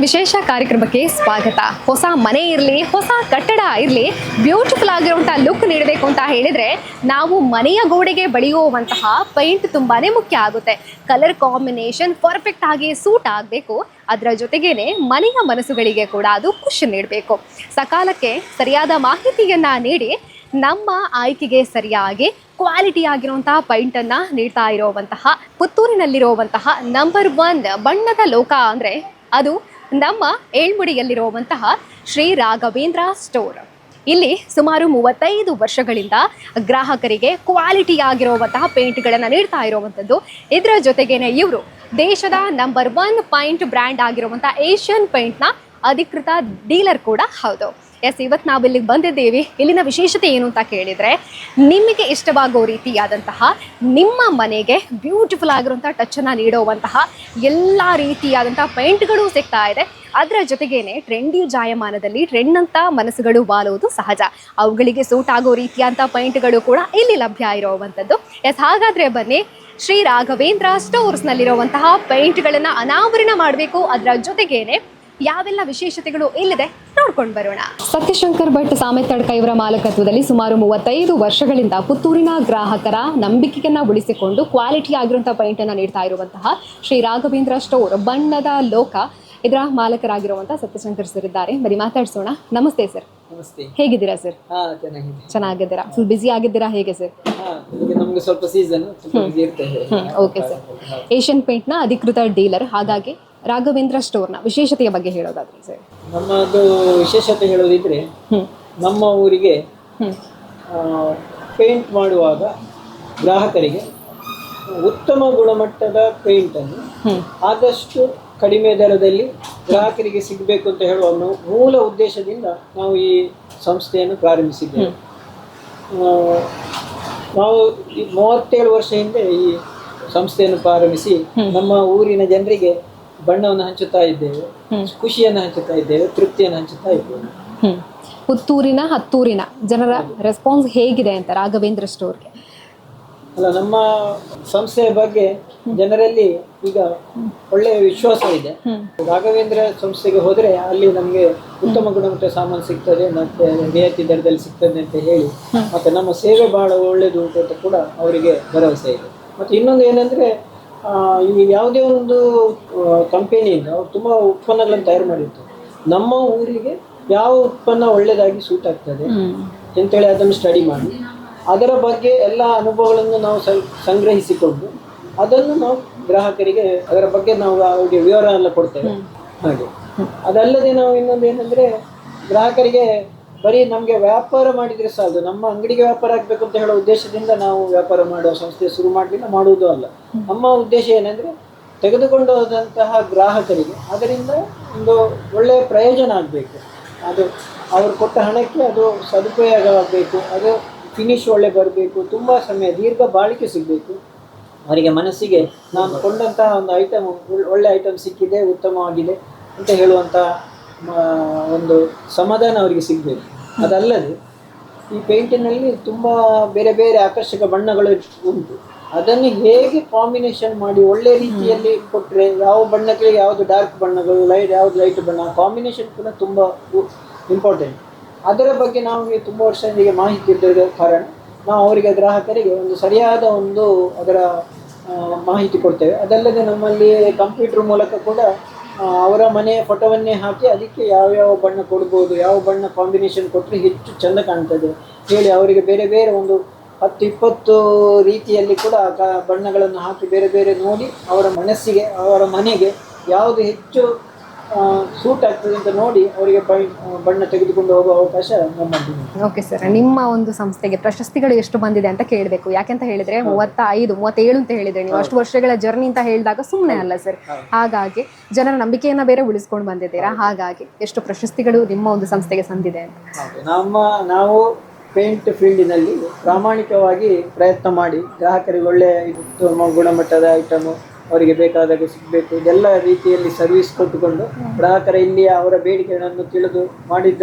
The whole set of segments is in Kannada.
ವಿಶೇಷ ಕಾರ್ಯಕ್ರಮಕ್ಕೆ ಸ್ವಾಗತ. ಹೊಸ ಮನೆ ಇರಲಿ, ಹೊಸ ಕಟ್ಟಡ ಇರಲಿ, ಬ್ಯೂಟಿಫುಲ್ ಆಗಿರುವಂತಹ ಲುಕ್ ನೀಡಬೇಕು ಅಂತ ಹೇಳಿದ್ರೆ ನಾವು ಮನೆಯ ಗೋಡೆಗೆ ಬಳಿಯುವಂತಹ ಪೇಂಟ್ ತುಂಬಾನೇ ಮುಖ್ಯ ಆಗುತ್ತೆ. ಕಲರ್ ಕಾಂಬಿನೇಷನ್ ಪರ್ಫೆಕ್ಟ್ ಆಗಿ ಸೂಟ್ ಆಗಬೇಕು. ಅದರ ಜೊತೆಗೇನೆ ಮನೆಯ ಮನಸ್ಸುಗಳಿಗೆ ಕೂಡ ಅದು ಖುಷಿ ನೀಡಬೇಕು. ಸಕಾಲಕ್ಕೆ ಸರಿಯಾದ ಮಾಹಿತಿಯನ್ನ ನೀಡಿ ನಮ್ಮ ಆಯ್ಕೆಗೆ ಸರಿಯಾಗಿ ಕ್ವಾಲಿಟಿ ಆಗಿರುವಂತಹ ಪೈಂಟನ್ನು ನೀಡ್ತಾ ಇರುವಂತಹ ಪುತ್ತೂರಿನಲ್ಲಿರುವಂತಹ ನಂಬರ್ 1 ಬಣ್ಣದ ಲೋಕ ಅಂದರೆ ಅದು ನಮ್ಮ ಏಳ್ಮುಡಿಯಲ್ಲಿರುವಂತಹ ಶ್ರೀ ರಾಘವೇಂದ್ರ ಸ್ಟೋರ್. ಇಲ್ಲಿ ಸುಮಾರು 35 ವರ್ಷಗಳಿಂದ ಗ್ರಾಹಕರಿಗೆ ಕ್ವಾಲಿಟಿ ಆಗಿರುವಂತಹ ಪೇಂಟ್ಗಳನ್ನು ನೀಡ್ತಾ ಇರುವಂಥದ್ದು. ಇದರ ಜೊತೆಗೇನೆ ಇವರು ದೇಶದ ನಂಬರ್ 1 ಪೈಂಟ್ ಬ್ರ್ಯಾಂಡ್ ಆಗಿರುವಂತಹ ಏಷ್ಯನ್ ಪೇಂಟ್ನ ಅಧಿಕೃತ ಡೀಲರ್ ಕೂಡ ಹೌದು. ಇವತ್ತು ನಾವು ಇಲ್ಲಿಗೆ ಬಂದಿದ್ದೀವಿ. ಇಲ್ಲಿನ ವಿಶೇಷತೆ ಏನು ಅಂತ ಕೇಳಿದರೆ, ನಿಮಗೆ ಇಷ್ಟವಾಗೋ ರೀತಿಯಾದಂತಹ ನಿಮ್ಮ ಮನೆಗೆ ಬ್ಯೂಟಿಫುಲ್ ಆಗಿರುವಂಥ ಟಚ್ಚನ್ನು ನೀಡುವಂತಹ ಎಲ್ಲ ರೀತಿಯಾದಂಥ ಪೇಂಟ್ಗಳು ಸಿಗ್ತಾ ಇದೆ. ಅದರ ಜೊತೆಗೇನೆ ಟ್ರೆಂಡಿ ಜಾಯಮಾನದಲ್ಲಿ ಟ್ರೆಂಡ್ ಅಂತ ಮನಸ್ಸುಗಳು ವಾಲುವುದು ಸಹಜ. ಅವುಗಳಿಗೆ ಸೂಟ್ ಆಗೋ ರೀತಿಯಾದಂಥ ಪೇಂಟ್ಗಳು ಕೂಡ ಇಲ್ಲಿ ಲಭ್ಯ ಇರುವಂಥದ್ದು. ಹಾಗಾದರೆ ಬನ್ನಿ, ಶ್ರೀ ರಾಘವೇಂದ್ರ ಸ್ಟೋರ್ಸ್ನಲ್ಲಿರುವಂತಹ ಪೇಂಟ್ಗಳನ್ನು ಅನಾವರಣ ಮಾಡಬೇಕು. ಅದರ ಜೊತೆಗೇನೆ ಯಾವೆಲ್ಲ ವಿಶೇಷತೆಗಳು ಇಲ್ಲಿದೆ ನೋಡ್ಕೊಂಡು ಬರೋಣ. ಸತ್ಯಶಂಕರ್ ಭಟ್ ಸಾಮೆತ್ತಡ್ಕ ಇವರ ಮಾಲಕತ್ವದಲ್ಲಿ ಸುಮಾರು 35 ವರ್ಷಗಳಿಂದ ಪುತ್ತೂರಿನ ಗ್ರಾಹಕರ ನಂಬಿಕೆಯನ್ನ ಉಳಿಸಿಕೊಂಡು ಕ್ವಾಲಿಟಿ ಆಗಿರುವಂತಹ ಪೇಂಟನ್ನು ನೀಡ್ತಾ ಇರುವಂತಹ ಶ್ರೀ ರಾಘವೇಂದ್ರ ಸ್ಟೋರ್ ಬಣ್ಣದ ಲೋಕ, ಇದರ ಮಾಲಕರಾಗಿರುವಂತಹ ಸತ್ಯಶಂಕರ್ ಸರ್ ಇದ್ದಾರೆ. ಬರೀ ಮಾತಾಡ್ಸೋಣ. ನಮಸ್ತೆ ಸರ್. ನಮಸ್ತೆ. ಹೇಗಿದ್ದೀರಾ ಸರ್? ಚೆನ್ನಾಗಿದ್ದೀರಾ? ಫುಲ್ ಬಿಸಿ ಆಗಿದ್ದೀರಾ ಹೇಗೆ ಸರ್? ನಮಗೆ ಸ್ವಲ್ಪ ಸೀಸನ್ ಓಕೆ ಸರ್. ಏಷ್ಯನ್ ಪೇಂಟ್ನ ಅಧಿಕೃತ ಡೀಲರ್, ಹಾಗಾಗಿ ರಾಘವೇಂದ್ರ ಸ್ಟೋರ್ನ ವಿಶೇಷತೆಯ ಬಗ್ಗೆ ಹೇಳೋದಾದ್ರೆ ಸರ್? ನಮ್ಮದು ವಿಶೇಷತೆ ಹೇಳೋದಿದ್ರೆ, ನಮ್ಮ ಊರಿಗೆ ಪೇಂಟ್ ಮಾಡುವಾಗ ಗ್ರಾಹಕರಿಗೆ ಉತ್ತಮ ಗುಣಮಟ್ಟದ ಪೇಂಟನ್ನು ಆದಷ್ಟು ಕಡಿಮೆ ದರದಲ್ಲಿ ಗ್ರಾಹಕರಿಗೆ ಸಿಗಬೇಕು ಅಂತ ಹೇಳುವ ಮೂಲ ಉದ್ದೇಶದಿಂದ ನಾವು ಈ ಸಂಸ್ಥೆಯನ್ನು ಪ್ರಾರಂಭಿಸಿದ್ದೇವೆ. ನಾವು 37 ವರ್ಷ ಹಿಂದೆ ಈ ಸಂಸ್ಥೆಯನ್ನು ಪ್ರಾರಂಭಿಸಿ ನಮ್ಮ ಊರಿನ ಜನರಿಗೆ ಬಣ್ಣವನ್ನು ಹಂಚುತ್ತಾ ಇದ್ದೇವೆ, ಖುಷಿಯನ್ನು ಹಂಚುತ್ತಾ ಇದ್ದೇವೆ, ತೃಪ್ತಿಯನ್ನು ಹಂಚುತ್ತಾ ಇದ್ದೇವೆ. ಪುತ್ತೂರಿನ ಹತ್ತೂರಿನ ಜನರ ರೆಸ್ಪಾನ್ಸ್ ಹೇಗಿದೆ ಅಂತ ರಾಘವೇಂದ್ರ ಸ್ಟೋರ್ಗೆ? ಅಲ್ಲ, ನಮ್ಮ ಸಂಸ್ಥೆಯ ಬಗ್ಗೆ ಜನರಲ್ಲಿ ಈಗ ಒಳ್ಳೆಯ ವಿಶ್ವಾಸ ಇದೆ. ರಾಘವೇಂದ್ರ ಸಂಸ್ಥೆಗೆ ಹೋದರೆ ಅಲ್ಲಿ ನಮಗೆ ಉತ್ತಮ ಗುಣಮಟ್ಟದ ಸಾಮಾನು ಸಿಗ್ತದೆ, ಮತ್ತೆ ರಿಯಾಯಿತಿ ದರದಲ್ಲಿ ಸಿಗ್ತದೆ ಅಂತ ಹೇಳಿ, ಮತ್ತೆ ನಮ್ಮ ಸೇವೆ ಬಹಳ ಒಳ್ಳೆಯದು ಅಂತ ಕೂಡ ಅವರಿಗೆ ಭರವಸೆ ಇದೆ. ಮತ್ತು ಇನ್ನೊಂದು ಏನಂದರೆ, ಈ ಯಾವುದೇ ಒಂದು ಕಂಪನಿಯಿಂದ ಅವ್ರು ತುಂಬ ಉತ್ಪನ್ನಗಳನ್ನು ತಯಾರು ಮಾಡಿರ್ತಾರೆ. ನಮ್ಮ ಊರಿಗೆ ಯಾವ ಉತ್ಪನ್ನ ಒಳ್ಳೆಯದಾಗಿ ಸೂಟ್ ಆಗ್ತದೆ ಅಂತೇಳಿ ಅದನ್ನು ಸ್ಟಡಿ ಮಾಡಿ ಅದರ ಬಗ್ಗೆ ಎಲ್ಲ ಅನುಭವಗಳನ್ನು ನಾವು ಸಂಗ್ರಹಿಸಿಕೊಂಡು ಅದನ್ನು ನಾವು ಗ್ರಾಹಕರಿಗೆ ಅದರ ಬಗ್ಗೆ ನಾವು ಅವರಿಗೆ ವಿವರ ಎಲ್ಲ ಕೊಡ್ತೇವೆ. ಹಾಗೆ ಅದಲ್ಲದೆ ನಾವು ಇನ್ನೊಂದು ಏನಂದರೆ, ಗ್ರಾಹಕರಿಗೆ ಬರೀ ನಮಗೆ ವ್ಯಾಪಾರ ಮಾಡಿದರೆ ಸಾಲದು, ನಮ್ಮ ಅಂಗಡಿಗೆ ವ್ಯಾಪಾರ ಆಗಬೇಕು ಅಂತ ಹೇಳೋ ಉದ್ದೇಶದಿಂದ ನಾವು ವ್ಯಾಪಾರ ಮಾಡುವ ಸಂಸ್ಥೆ ಶುರು ಮಾಡಲಿಲ್ಲ, ಮಾಡುವುದೂ ಅಲ್ಲ. ನಮ್ಮ ಉದ್ದೇಶ ಏನಂದರೆ, ತೆಗೆದುಕೊಂಡು ಹೋದಂತಹ ಗ್ರಾಹಕರಿಗೆ ಅದರಿಂದ ಒಂದು ಒಳ್ಳೆಯ ಪ್ರಯೋಜನ ಆಗಬೇಕು, ಅದು ಅವರು ಕೊಟ್ಟ ಹಣಕ್ಕೆ ಅದು ಸದುಪಯೋಗ ಆಗಬೇಕು, ಅದು ಫಿನಿಶ್ ಒಳ್ಳೆ ಬರಬೇಕು, ತುಂಬ ಸಮಯ ದೀರ್ಘ ಬಾಳಿಕೆ ಸಿಗಬೇಕು. ಅವರಿಗೆ ಮನಸ್ಸಿಗೆ ನಾನು ಕೊಂಡಂತಹ ಒಂದು ಐಟಮ್ ಒಳ್ಳೆ ಐಟಮ್ ಸಿಕ್ಕಿದೆ, ಉತ್ತಮವಾಗಿದೆ ಅಂತ ಹೇಳುವಂಥ ಒಂದು ಸಮಾಧಾನ ಅವರಿಗೆ ಸಿಗಬೇಕು. ಅದಲ್ಲದೆ ಈ ಪೇಂಟಿನಲ್ಲಿ ತುಂಬ ಬೇರೆ ಬೇರೆ ಆಕರ್ಷಕ ಬಣ್ಣಗಳು ಉಂಟು. ಅದನ್ನು ಹೇಗೆ ಕಾಂಬಿನೇಷನ್ ಮಾಡಿ ಒಳ್ಳೆ ರೀತಿಯಲ್ಲಿ ಕೊಟ್ಟರೆ, ಯಾವ ಬಣ್ಣಕ್ಕೆ ಯಾವುದು ಡಾರ್ಕ್ ಬಣ್ಣಗಳು, ಯಾವುದು ಲೈಟ್ ಬಣ್ಣ, ಕಾಂಬಿನೇಷನ್ ಕೂಡ ತುಂಬ ಇಂಪಾರ್ಟೆಂಟ್. ಅದರ ಬಗ್ಗೆ ನಾವು ತುಂಬ ವರ್ಷಗಳಿಗೆ ಮಾಹಿತಿ ಇದ್ದ ಕಾರಣ ನಾವು ಅವರಿಗೆ ಗ್ರಾಹಕರಿಗೆ ಒಂದು ಸರಿಯಾದ ಒಂದು ಅದರ ಮಾಹಿತಿ ಕೊಡ್ತೇವೆ. ಅದಲ್ಲದೆ ನಮ್ಮಲ್ಲಿ ಕಂಪ್ಯೂಟರ್ ಮೂಲಕ ಕೂಡ ಅವರ ಮನೆಯ ಫೋಟೋವನ್ನೇ ಹಾಕಿ ಅದಕ್ಕೆ ಯಾವ್ಯಾವ ಬಣ್ಣ ಕೊಡ್ಬೋದು, ಯಾವ ಬಣ್ಣ ಕಾಂಬಿನೇಷನ್ ಕೊಟ್ಟರೆ ಹೆಚ್ಚು ಚೆಂದ ಕಾಣ್ತದೆ ಹೇಳಿ ಅವರಿಗೆ ಬೇರೆ ಬೇರೆ ಒಂದು 10-20 ರೀತಿಯಲ್ಲಿ ಕೂಡ ಬಣ್ಣಗಳನ್ನು ಹಾಕಿ ಬೇರೆ ಬೇರೆ ನೋಡಿ ಅವರ ಮನಸ್ಸಿಗೆ, ಅವರ ಮನೆಗೆ ಯಾವುದು ಹೆಚ್ಚು ಸೂಟ್ ಆಗ್ತದೆ ಅಂತ ನೋಡಿ ಅವರಿಗೆ ಬಣ್ಣ ತೆಗೆದುಕೊಂಡು ಹೋಗುವ ಅವಕಾಶ ನಮ್ಮದು. ಓಕೆ ಸರ್, ನಿಮ್ಮ ಒಂದು ಸಂಸ್ಥೆಗೆ ಪ್ರಶಸ್ತಿಗಳು ಎಷ್ಟು ಬಂದಿದೆ ಅಂತ ಕೇಳಬೇಕು. ಯಾಕೆಂತ ಹೇಳಿದ್ರೆ 35-37 ಅಂತ ಹೇಳಿದ್ರೆ ನೀವು ಅಷ್ಟು ವರ್ಷಗಳ ಜರ್ನಿ ಅಂತ ಹೇಳಿದಾಗ ಸುಮ್ಮನೆ ಅಲ್ಲ ಸರ್. ಹಾಗಾಗಿ ಜನರ ನಂಬಿಕೆಯನ್ನ ಬೇರೆ ಉಳಿಸ್ಕೊಂಡು ಬಂದಿದ್ದೀರಾ. ಹಾಗಾಗಿ ಎಷ್ಟು ಪ್ರಶಸ್ತಿಗಳು ನಿಮ್ಮ ಒಂದು ಸಂಸ್ಥೆಗೆ ಸಂದಿದೆ ಅಂತ? ನಾವು ಪೇಂಟ್ ಫೀಲ್ಡಿನಲ್ಲಿ ಪ್ರಾಮಾಣಿಕವಾಗಿ ಪ್ರಯತ್ನ ಮಾಡಿ ಗ್ರಾಹಕರಿಗೆ ಒಳ್ಳೆಯ ಉತ್ತಮ ಗುಣಮಟ್ಟದ ಐಟಮು ಅವರಿಗೆ ಬೇಕಾದಾಗ ಸಿಗಬೇಕು, ಇದೆಲ್ಲ ರೀತಿಯಲ್ಲಿ ಸರ್ವಿಸ್ ಕೊಟ್ಟುಕೊಂಡು ಗ್ರಾಹಕರ ಇಲ್ಲಿಯ ಅವರ ಬೇಡಿಕೆಗಳನ್ನು ತಿಳಿದು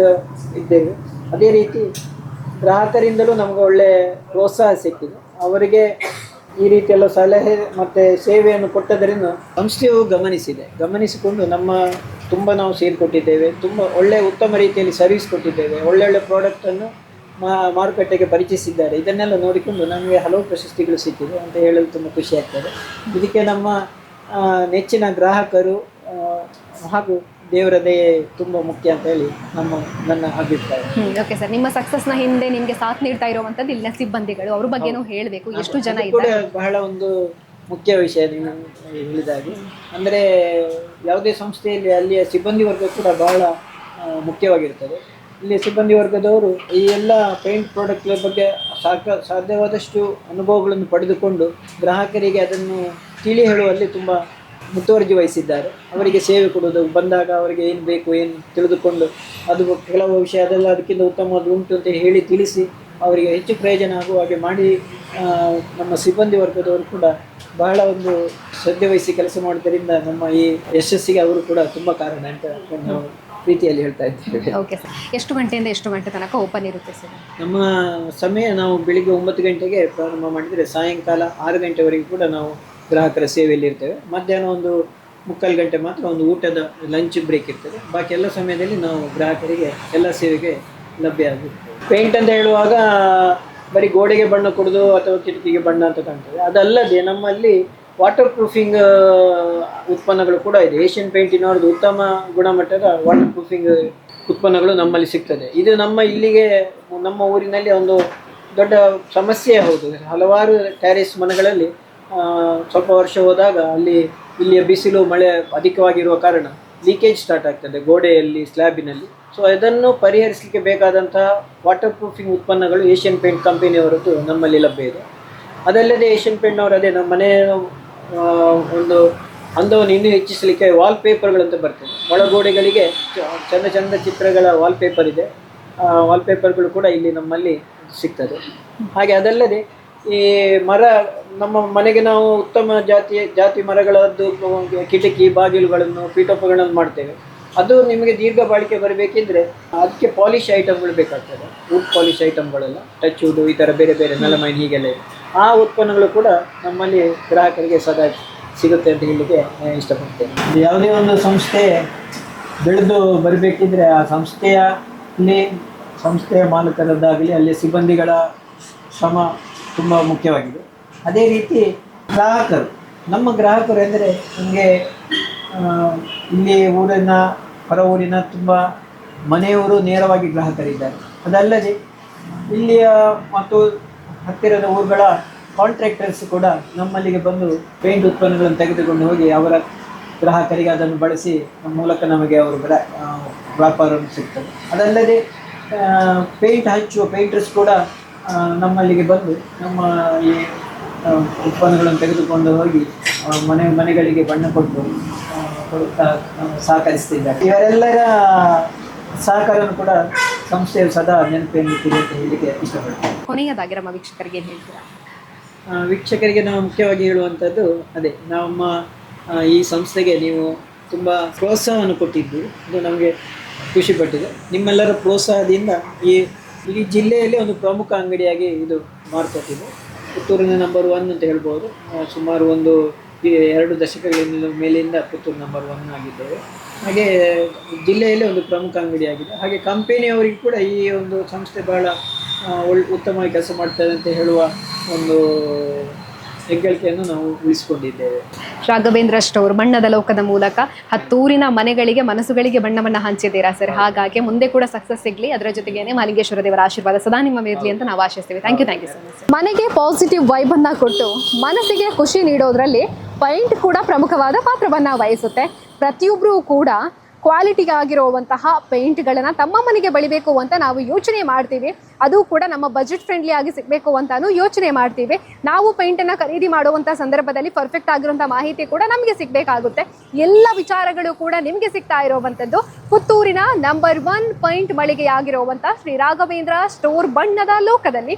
ಇದ್ದೇವೆ. ಅದೇ ರೀತಿ ಗ್ರಾಹಕರಿಂದಲೂ ನಮಗೆ ಒಳ್ಳೆಯ ಪ್ರೋತ್ಸಾಹ ಸಿಕ್ಕಿದೆ. ಅವರಿಗೆ ಈ ರೀತಿಯೆಲ್ಲ ಸಲಹೆ ಮತ್ತು ಸೇವೆಯನ್ನು ಕೊಟ್ಟದರಿಂದ ಸಂಸ್ಥೆಯು ಗಮನಿಸಿಕೊಂಡು ನಮ್ಮ ತುಂಬ ನಾವು ಸೇಲ್ ಕೊಟ್ಟಿದ್ದೇವೆ, ತುಂಬ ಒಳ್ಳೆಯ ಉತ್ತಮ ರೀತಿಯಲ್ಲಿ ಸರ್ವಿಸ್ ಕೊಟ್ಟಿದ್ದೇವೆ, ಒಳ್ಳೊಳ್ಳೆ ಪ್ರಾಡಕ್ಟನ್ನು ಮಾರುಕಟ್ಟೆಗೆ ಪರಿಚಯಿಸಿದ್ದಾರೆ. ಇದನ್ನೆಲ್ಲ ನೋಡಿಕೊಂಡು ನಮಗೆ ಹಲವು ಪ್ರಶಸ್ತಿಗಳು ಸಿಕ್ಕಿದೆ ಅಂತ ಹೇಳಲು ತುಂಬ ಖುಷಿ ಆಗ್ತದೆ. ಇದಕ್ಕೆ ನಮ್ಮ ನೆಚ್ಚಿನ ಗ್ರಾಹಕರು ಹಾಗೂ ದೇವರ ದಯೆ ತುಂಬ ಮುಖ್ಯ ಅಂತ ಹೇಳಿ ನನ್ನ ಅಭಿಪ್ರಾಯ. ಓಕೆ ಸರ್, ನಿಮ್ಮ ಸಕ್ಸಸ್ನ ಹಿಂದೆ ನಿಮಗೆ ಸಾಥ್ ನೀಡ್ತಾ ಇರುವಂಥದ್ದು ಇಲ್ಲಿನ ಸಿಬ್ಬಂದಿಗಳು, ಅವ್ರ ಬಗ್ಗೆನೂ ಹೇಳಬೇಕು. ಎಷ್ಟು ಜನ ಕೂಡ ಇದ್ದಾರೆ? ಬಹಳ ಒಂದು ಮುಖ್ಯ ವಿಷಯ ನೀವು ಹೇಳಿದಾಗೆ. ಅಂದರೆ ಯಾವುದೇ ಸಂಸ್ಥೆಯಲ್ಲಿ ಅಲ್ಲಿಯ ಸಿಬ್ಬಂದಿ ವರ್ಗ ಕೂಡ ಬಹಳ ಮುಖ್ಯವಾಗಿರ್ತದೆ. ಇಲ್ಲಿ ಸಿಬ್ಬಂದಿ ವರ್ಗದವರು ಈ ಎಲ್ಲ ಪೇಂಟ್ ಪ್ರಾಡಕ್ಟ್ಗಳ ಬಗ್ಗೆ ಸಾಧ್ಯವಾದಷ್ಟು ಅನುಭವಗಳನ್ನು ಪಡೆದುಕೊಂಡು ಗ್ರಾಹಕರಿಗೆ ಅದನ್ನು ತಿಳಿ ಹೇಳುವಲ್ಲಿ ತುಂಬ ಮುತುವರ್ಜಿ ವಹಿಸಿದ್ದಾರೆ. ಅವರಿಗೆ ಸೇವೆ ಕೊಡುವುದು, ಬಂದಾಗ ಅವರಿಗೆ ಏನು ಬೇಕು ಏನು ತಿಳಿದುಕೊಂಡು ಅದು ಕೆಲವು ವಿಷಯ ಅದೆಲ್ಲ ಅದಕ್ಕಿಂತ ಉತ್ತಮವಾದ ಉಂಟು ಅಂತ ಹೇಳಿ ತಿಳಿಸಿ ಅವರಿಗೆ ಹೆಚ್ಚು ಪ್ರಯೋಜನ ಆಗುವ ಹಾಗೆ ಮಾಡಿ ನಮ್ಮ ಸಿಬ್ಬಂದಿ ವರ್ಗದವರು ಕೂಡ ಬಹಳ ಒಂದು ಶ್ರದ್ಧೆ ವಹಿಸಿ ಕೆಲಸ ಮಾಡೋದರಿಂದ ನಮ್ಮ ಈ ಯಶಸ್ಸಿಗೆ ಅವರು ಕೂಡ ತುಂಬ ಕಾರಣ ಅಂತ ನಾವು ರೀತಿಯಲ್ಲಿ ಹೇಳ್ತಾ ಇದ್ದೇವೆ. ಓಕೆ ಸರ್, ಎಷ್ಟು ಗಂಟೆಯಿಂದ ಎಷ್ಟು ಗಂಟೆ ತನಕ ಓಪನ್ ಇರುತ್ತೆ ಸರ್? ನಮ್ಮ ಸಮಯ ನಾವು ಬೆಳಿಗ್ಗೆ 9 ಗಂಟೆಗೆ ಪ್ರಾರಂಭ ಮಾಡಿದರೆ ಸಾಯಂಕಾಲ 6 ಗಂಟೆವರೆಗೂ ಕೂಡ ನಾವು ಗ್ರಾಹಕರ ಸೇವೆಯಲ್ಲಿ ಇರ್ತೇವೆ. ಮಧ್ಯಾಹ್ನ ಒಂದು 3/4 ಗಂಟೆ ಮಾತ್ರ ಒಂದು ಊಟದ ಲಂಚ್ ಬ್ರೇಕ್ ಇರ್ತದೆ. ಬಾಕಿ ಎಲ್ಲ ಸಮಯದಲ್ಲಿ ನಾವು ಗ್ರಾಹಕರಿಗೆ ಎಲ್ಲ ಸೇವೆಗೆ ಲಭ್ಯ ಆಗಿರ್ತೇವೆ. ಪೇಂಟ್ ಅಂತ ಹೇಳುವಾಗ ಬರೀ ಗೋಡೆಗೆ ಬಣ್ಣ ಕೊಡೋದು ಅಥವಾ ಕಿಟಕಿಗೆ ಬಣ್ಣ ಅಂತ ಕಾಣ್ತದೆ. ಅದಲ್ಲದೆ ನಮ್ಮಲ್ಲಿ ವಾಟರ್ ಪ್ರೂಫಿಂಗ್ ಉತ್ಪನ್ನಗಳು ಕೂಡ ಇದೆ. ಏಷ್ಯನ್ ಪೇಂಟಿನವ್ರದ್ದು ಉತ್ತಮ ಗುಣಮಟ್ಟದ ವಾಟರ್ ಪ್ರೂಫಿಂಗ್ ಉತ್ಪನ್ನಗಳು ನಮ್ಮಲ್ಲಿ ಸಿಗ್ತದೆ. ಇದು ನಮ್ಮ ಊರಿನಲ್ಲಿ ಒಂದು ದೊಡ್ಡ ಸಮಸ್ಯೆ ಹೌದು. ಹಲವಾರು ಟ್ಯಾರೇಸ್ ಮನೆಗಳಲ್ಲಿ ಸ್ವಲ್ಪ ವರ್ಷ ಹೋದಾಗ ಇಲ್ಲಿಯ ಬಿಸಿಲು ಮಳೆ ಅಧಿಕವಾಗಿರುವ ಕಾರಣ ಲೀಕೇಜ್ ಸ್ಟಾರ್ಟ್ ಆಗ್ತದೆ ಗೋಡೆಯಲ್ಲಿ, ಸ್ಲ್ಯಾಬಿನಲ್ಲಿ. ಸೊ ಇದನ್ನು ಪರಿಹರಿಸಲಿಕ್ಕೆ ಬೇಕಾದಂತಹ ವಾಟರ್ ಪ್ರೂಫಿಂಗ್ ಉತ್ಪನ್ನಗಳು ಏಷ್ಯನ್ ಪೇಂಟ್ ಕಂಪನಿಯವರದ್ದು ನಮ್ಮಲ್ಲಿ ಲಭ್ಯ ಇದೆ. ಅದಲ್ಲದೆ ಏಷ್ಯನ್ ಪೇಂಟ್ನವರು ಅದೇ ನಮ್ಮ ಮನೆಯ ಒಂದು ಅಂದವನ್ನು ಇನ್ನೂ ಹೆಚ್ಚಿಸಲಿಕ್ಕೆ ವಾಲ್ಪೇಪರ್ಗಳಂತ ಬರ್ತದೆ. ಒಳಗೋಡೆಗಳಿಗೆ ಚಂದ ಚಿತ್ರಗಳ ವಾಲ್ಪೇಪರ್ ಇದೆ. ವಾಲ್ಪೇಪರ್ಗಳು ಕೂಡ ಇಲ್ಲಿ ನಮ್ಮಲ್ಲಿ ಸಿಗ್ತದೆ. ಹಾಗೆ ಅದಲ್ಲದೆ ಈ ನಮ್ಮ ಮನೆಗೆ ನಾವು ಉತ್ತಮ ಜಾತಿ ಮರಗಳದ್ದು ಕಿಟಕಿ ಬಾಗಿಲುಗಳನ್ನು ಪೀಠೋಪಕರಣವನ್ನು ಮಾಡ್ತೇವೆ. ಅದು ನಿಮಗೆ ದೀರ್ಘ ಬಾಳಿಕೆ ಬರಬೇಕಿದ್ರೆ ಅದಕ್ಕೆ ಪಾಲಿಶ್ ಐಟಮ್ಗಳು ಬೇಕಾಗ್ತದೆ. ವುಡ್ ಪಾಲಿಶ್ ಐಟಮ್ಗಳೆಲ್ಲ, ಟಚ್ ವುಡ್, ಈ ಥರ ಬೇರೆ ಬೇರೆ ನಲಮೈನ್ ಹೀಗೆಲ್ಲ ಇದೆ. ಆ ಉತ್ಪನ್ನಗಳು ಕೂಡ ನಮ್ಮಲ್ಲಿ ಗ್ರಾಹಕರಿಗೆ ಸದಾ ಸಿಗುತ್ತೆ ಅಂತ ಹೇಳಲಿಕ್ಕೆ ಇಷ್ಟಪಡ್ತೇನೆ. ಯಾವುದೇ ಒಂದು ಸಂಸ್ಥೆ ಬೆಳೆದು ಬರಬೇಕಿದ್ರೆ ಆ ಸಂಸ್ಥೆಯ ಮಾಲೀಕರದ್ದಾಗಲಿ ಅಲ್ಲಿ ಸಿಬ್ಬಂದಿಗಳ ಶ್ರಮ ತುಂಬ ಮುಖ್ಯವಾಗಿದೆ. ಅದೇ ರೀತಿ ನಮ್ಮ ಗ್ರಾಹಕರು ಎಂದರೆ ನಮಗೆ ಇಲ್ಲಿ ಹೊರ ಊರಿನ ತುಂಬ ಮನೆಯವರು ನೇರವಾಗಿ ಗ್ರಾಹಕರಿದ್ದಾರೆ. ಅದಲ್ಲದೆ ಇಲ್ಲಿಯ ಮತ್ತು ಹತ್ತಿರದ ಊರುಗಳ ಕಾಂಟ್ರಾಕ್ಟರ್ಸ್ ಕೂಡ ನಮ್ಮಲ್ಲಿಗೆ ಬಂದು ಪೇಂಟ್ ಉತ್ಪನ್ನಗಳನ್ನು ತೆಗೆದುಕೊಂಡು ಹೋಗಿ ಅವರ ಗ್ರಾಹಕರಿಗೆ ಅದನ್ನು ಬಳಸಿ ನಮ್ಮ ಮೂಲಕ ನಮಗೆ ಅವರು ವ್ಯಾಪಾರವನ್ನು ಸಿಗ್ತದೆ. ಅದಲ್ಲದೆ ಪೇಂಟ್ ಹಚ್ಚುವ ಪೇಂಟರ್ಸ್ ಕೂಡ ನಮ್ಮಲ್ಲಿಗೆ ಬಂದು ನಮ್ಮ ಈ ಉತ್ಪನ್ನಗಳನ್ನು ತೆಗೆದುಕೊಂಡು ಹೋಗಿ ಮನೆಗಳಿಗೆ ಬಣ್ಣ ಕೊಡುತ್ತಾ ಸಹಕರಿಸ್ತಿದ್ದಾರೆ. ಇವರೆಲ್ಲರ ಸಹಕಾರವನ್ನು ಕೂಡ ಸಂಸ್ಥೆಯು ಸದಾ ನೆನಪಿಟ್ಟಿದೆ ಅಂತ ಹೇಳಲಿಕ್ಕೆ ಇಷ್ಟಪಡ್ತೀನಿ. ಕೊನೆಯದಾಗಿ ನಮ್ಮ ವೀಕ್ಷಕರಿಗೆ ಏನು ಹೇಳ್ತೀರಾ? ವೀಕ್ಷಕರಿಗೆ ನಾವು ಮುಖ್ಯವಾಗಿ ಹೇಳುವಂಥದ್ದು ಅದೇ, ನಮ್ಮ ಈ ಸಂಸ್ಥೆಗೆ ನೀವು ತುಂಬ ಪ್ರೋತ್ಸಾಹವನ್ನು ಕೊಟ್ಟಿದ್ದು ಇದು ನಮಗೆ ಖುಷಿಪಟ್ಟಿದೆ. ನಿಮ್ಮೆಲ್ಲರ ಪ್ರೋತ್ಸಾಹದಿಂದ ಈ ಜಿಲ್ಲೆಯಲ್ಲಿ ಒಂದು ಪ್ರಮುಖ ಅಂಗಡಿಯಾಗಿ ಇದು ಮಾರ್ಪಟ್ಟಿದೆ. ಪುತ್ತೂರಿನ ನಂಬರ್ 1 ಅಂತ ಹೇಳ್ಬೋದು. ಸುಮಾರು 2 ದಶಕಗಳ ಮೇಲಿಂದ ಪುತ್ತೂರು ನಂಬರ್ 1 ಆಗಿದ್ದೇವೆ. ಹಾಗೆ ಜಿಲ್ಲೆಯಲ್ಲಿ ಒಂದು ಪ್ರಮುಖ ಅಂಗಡಿಯಾಗಿದೆ. ಹಾಗೆ ಕಂಪನಿಯವರಿಗೆ ಕೂಡ ಈ ಒಂದು ಸಂಸ್ಥೆ ಬಹಳ ಉತ್ತಮವಾಗಿ ಕೆಲಸ ಮಾಡ್ತದೆ ಅಂತ ಹೇಳುವ ಒಂದು ಹೆಗ್ಗಳಿಕೆಯನ್ನು ನಾವು ಉಳಿಸಿಕೊಂಡಿದ್ದೇವೆ. ರಾಘವೇಂದ್ರ ಸ್ಟೋರ್ ಬಣ್ಣದ ಲೋಕದ ಮೂಲಕ ಹತ್ತೂರಿನ ಮನೆಗಳಿಗೆ ಮನಸ್ಸುಗಳಿಗೆ ಬಣ್ಣವನ್ನು ಹಂಚಿದ್ದೀರಾ ಸರ್. ಹಾಗಾಗಿ ಮುಂದೆ ಕೂಡ ಸಕ್ಸಸ್ ಸಿಗಲಿ, ಅದರ ಜೊತೆಗೇನೆ ಮಾಲಿಂಗೇಶ್ವರ ದೇವರ ಆಶೀರ್ವಾದ ಸದಾ ನಿಮ್ಮ ಮೇಲಿರಲಿ ಅಂತ ನಾವು ಆಶಿಸ್ತೀವಿ. Thank you so much. ಮನೆಗೆ ಪಾಸಿಟಿವ್ ವೈಬ್ ಅನ್ನ ಕೊಟ್ಟು ಮನಸ್ಸಿಗೆ ಖುಷಿ ನೀಡೋದ್ರಲ್ಲಿ ಪೈಂಟ್ ಕೂಡ ಪ್ರಮುಖವಾದ ಪಾತ್ರವನ್ನು ವಹಿಸುತ್ತೆ. ಪ್ರತಿಯೊಬ್ಬರೂ ಕೂಡ ಕ್ವಾಲಿಟಿಗೆ ಆಗಿರುವಂತಹ ಪೇಂಟ್ಗಳನ್ನು ತಮ್ಮ ಮನೆಗೆ ಬಳಿಬೇಕು ಅಂತ ನಾವು ಯೋಚನೆ ಮಾಡ್ತೀವಿ. ಅದು ಕೂಡ ನಮ್ಮ ಬಜೆಟ್ ಫ್ರೆಂಡ್ಲಿ ಆಗಿ ಸಿಗಬೇಕು ಅಂತಾನು ಯೋಚನೆ ಮಾಡ್ತೀವಿ. ನಾವು ಪೇಂಟನ್ನು ಖರೀದಿ ಮಾಡುವಂಥ ಸಂದರ್ಭದಲ್ಲಿ ಪರ್ಫೆಕ್ಟ್ ಆಗಿರುವಂಥ ಮಾಹಿತಿ ಕೂಡ ನಮಗೆ ಸಿಗಬೇಕಾಗುತ್ತೆ. ಎಲ್ಲ ವಿಚಾರಗಳು ಕೂಡ ನಿಮಗೆ ಸಿಗ್ತಾ ಇರುವಂಥದ್ದು ಪುತ್ತೂರಿನ ನಂಬರ್ 1 ಪೇಂಟ್ ಮಳಿಗೆಯಾಗಿರುವಂಥ ಶ್ರೀ ರಾಘವೇಂದ್ರ ಸ್ಟೋರ್ ಬಣ್ಣದ ಲೋಕದಲ್ಲಿ.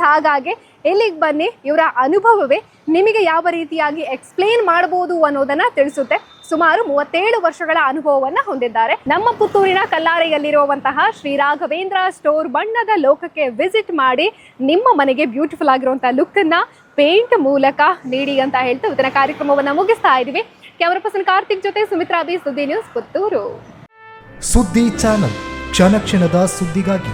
ಹಾಗಾಗಿ ಇಲ್ಲಿಗೆ ಬನ್ನಿ, ಇವರ ಅನುಭವವೇ ನಿಮಗೆ ಯಾವ ರೀತಿಯಾಗಿ ಎಕ್ಸ್ಪ್ಲೇನ್ ಮಾಡ್ಬೋದು ಅನ್ನೋದನ್ನು ತಿಳಿಸುತ್ತೆ. ಸುಮಾರು 37 ವರ್ಷಗಳ ಅನುಭವವನ್ನ ಹೊಂದಿದ್ದಾರೆ. ನಮ್ಮ ಪುತ್ತೂರಿನ ಕಲ್ಲಾರೆಯಲ್ಲಿರುವಂತಹ ಶ್ರೀ ರಾಘವೇಂದ್ರ ಸ್ಟೋರ್ ಬಣ್ಣದ ಲೋಕಕ್ಕೆ ವಿಸಿಟ್ ಮಾಡಿ ನಿಮ್ಮ ಮನೆಗೆ ಬ್ಯೂಟಿಫುಲ್ ಆಗಿರುವಂತಹ ಲುಕ್ ಅನ್ನ ಪೇಂಟ್ ಮೂಲಕ ನೀಡಿ ಅಂತ ಹೇಳ್ತಾ ಇವತ್ತಿನ ಕಾರ್ಯಕ್ರಮವನ್ನ ಮುಗಿಸ್ತಾ ಇದೀವಿ. ಕ್ಯಾಮರಾ ಪರ್ಸನ್ ಕಾರ್ತಿಕ್ ಜೊತೆ ಸುಮಿತ್ರಾ ಬಿ, ಸುದ್ದಿ ನ್ಯೂಸ್, ಪುತ್ತೂರು. ಸುದ್ದಿ ಚಾನಲ್, ಕ್ಷಣ ಕ್ಷಣದ ಸುದ್ದಿಗಾಗಿ.